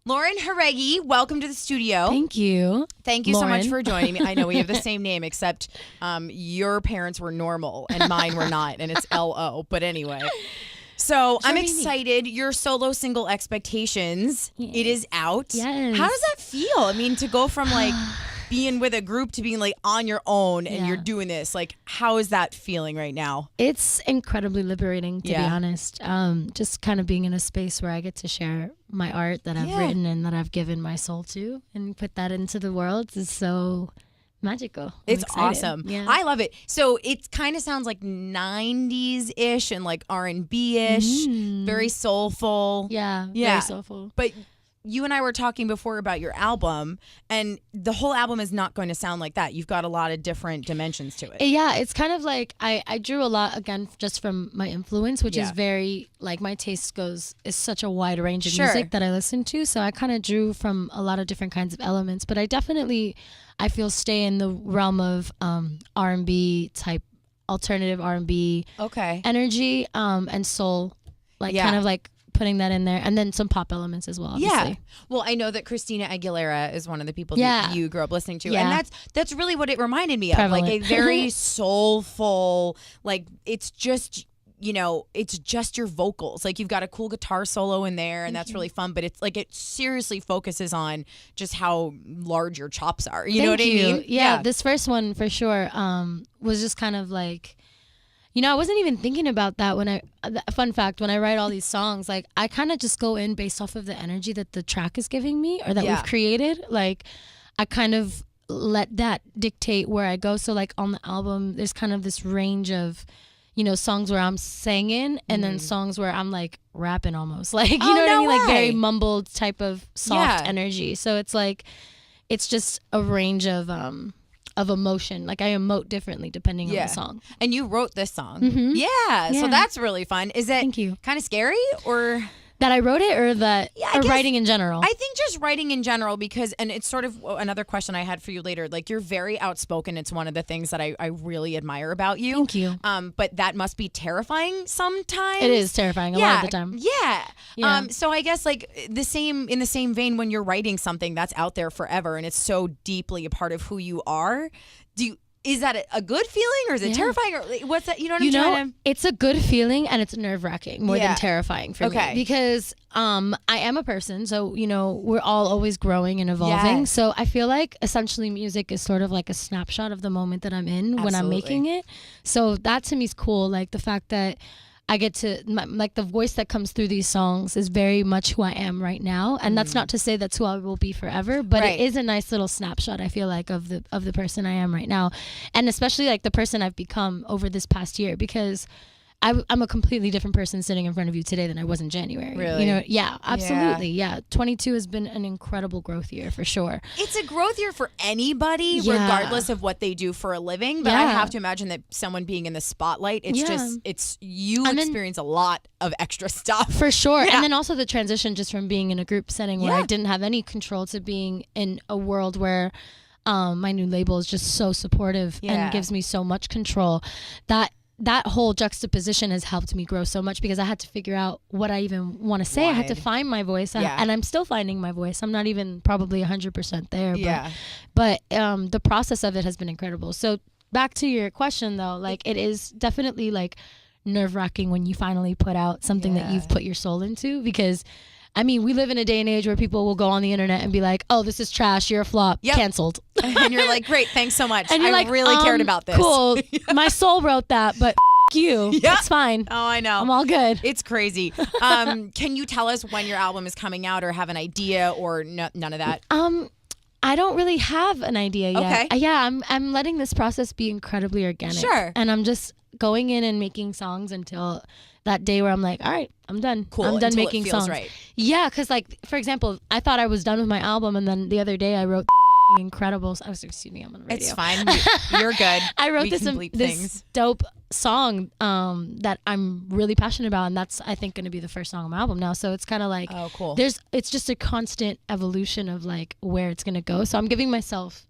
Lauren Jauregui, welcome to the studio. Thank you. Thank you Lauren. so much for joining me. I know we have the same name, except your parents were normal and mine were not, and it's L-O. But anyway. So I'm excited. Your solo single Expectations, it is out. Yes. How does that feel? I mean, to go from like being with a group to being like on your own and you're doing this, like how is that feeling right now? It's incredibly liberating, to be honest. Just kind of being in a space where I get to share my art that I've written and that I've given my soul to and put that into the world is so magical. It's awesome. Yeah. I love it. So it kind of sounds like 90s-ish and like R&B-ish, very soulful. Yeah, very soulful. But you and I were talking before about your album, and the whole album is not going to sound like that. You've got a lot of different dimensions to it. Yeah, it's kind of like I drew a lot, again, just from my influence, which is very, like my taste is such a wide range of music that I listen to. So I kind of drew from a lot of different kinds of elements. But I definitely, I feel, stay in the realm of R&B type, alternative R&B energy and soul, like kind of like putting that in there, and then some pop elements as well, obviously. Yeah. Well, I know that Christina Aguilera is one of the people that you grew up listening to, and that's really what it reminded me of, like a very soulful, like it's just, you know, it's just your vocals. Like you've got a cool guitar solo in there, and that's really fun, but it's like it seriously focuses on just how large your chops are. You know what I mean? Yeah, this first one for sure was just kind of like, you know, I wasn't even thinking about that fun fact, when I write all these songs, like I kind of just go in based off of the energy that the track is giving me or that we've created. Like I kind of let that dictate where I go. So like on the album, there's kind of this range of, you know, songs where I'm singing and then songs where I'm like rapping almost. Like, you know what I mean? Like very mumbled type of soft energy. So it's like, it's just a range of emotion. Like I emote differently depending on the song. And you wrote this song. Yeah. So that's really fun. Is it kind of scary or that I wrote it, or that or writing in general? I think just writing in general, because, and it's sort of another question I had for you later, like you're very outspoken. It's one of the things that I really admire about you. Thank you. But that must be terrifying sometimes. It is terrifying a lot of the time. Yeah. So I guess like in the same vein, when you're writing something that's out there forever and it's so deeply a part of who you are, is that a good feeling, or is it terrifying, or what's that? You know what I'm trying to... It's a good feeling, and it's nerve-wracking more than terrifying for me, because I am a person, so you know we're all always growing and evolving. So I feel like essentially music is sort of like a snapshot of the moment that I'm in when I'm making it. So that to me is cool. Like the fact that I get to, like the voice that comes through these songs is very much who I am right now. And that's not to say that's who I will be forever, but it is a nice little snapshot, I feel like, of the person I am right now. And especially like the person I've become over this past year, because I'm a completely different person sitting in front of you today than I was in January. Really? You know? Yeah, absolutely. Yeah. 22 has been an incredible growth year for sure. It's a growth year for anybody, regardless of what they do for a living. But I have to imagine that someone being in the spotlight, it's just, you experience a lot of extra stuff. For sure. And then also the transition just from being in a group setting where I didn't have any control to being in a world where my new label is just so supportive and gives me so much control. That whole juxtaposition has helped me grow so much, because I had to figure out what I even want to say. I had to find my voice, and I'm still finding my voice. I'm not even probably 100% there, but the process of it has been incredible. So back to your question though, like it is definitely like nerve-wracking when you finally put out something that you've put your soul into, because I mean, we live in a day and age where people will go on the internet and be like, oh, this is trash, you're a flop, canceled. And you're like, great, thanks so much. And I really cared about this. Cool. My soul wrote that, but you. It's fine. Oh, I know. I'm all good. It's crazy. Can you tell us when your album is coming out, or have an idea, or none of that? I don't really have an idea yet. Okay. Yeah, I'm letting this process be incredibly organic. Sure. And I'm just going in and making songs until that day where I'm like, all right, I'm done. Cool. I'm done until making it feels songs. Right. Yeah, because like, for example, I thought I was done with my album, and then the other day I wrote incredible. Excuse me, I'm on the radio. It's fine. You're good. I wrote this dope song that I'm really passionate about, and that's, I think, going to be the first song on my album now. So it's kind of like, oh, cool. It's just a constant evolution of like where it's going to go. So I'm giving myself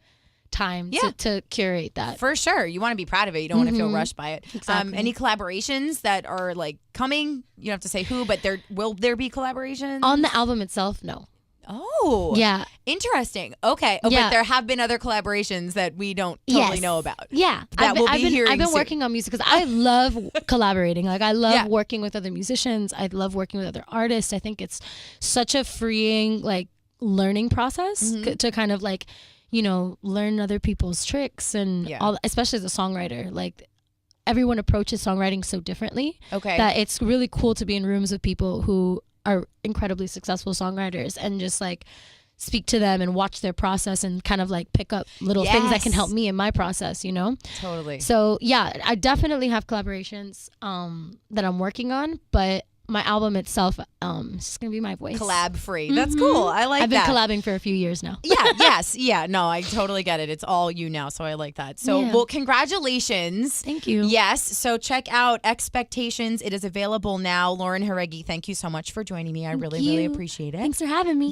time to curate that. For sure. You want to be proud of it. You don't want to feel rushed by it. Exactly. Any collaborations that are like coming? You don't have to say who, but will there be collaborations? On the album itself, no. Oh, Oh. Yeah. Interesting. Okay. Oh, but there have been other collaborations that we don't totally know about. Yeah. That we'll be hearing I've been soon. working on music because I love collaborating. Like, I love working with other musicians. I love working with other artists. I think it's such a freeing, like, learning process to kind of, like, you know, learn other people's tricks and all, especially as a songwriter. Like, everyone approaches songwriting so differently that it's really cool to be in rooms with people who are incredibly successful songwriters and just, like, speak to them and watch their process and kind of, like, pick up little things that can help me in my process, you know? Totally. So yeah, I definitely have collaborations that I'm working on, but my album itself is just gonna be my voice. Collab free. That's cool. I like that. I've been collabing for a few years now. Yeah. No, I totally get it. It's all you now, so I like that. So, well, congratulations. Thank you. Yes. So check out Expectations. It is available now. Lauren Jauregui, thank you so much for joining me. I really appreciate it. Thanks for having me.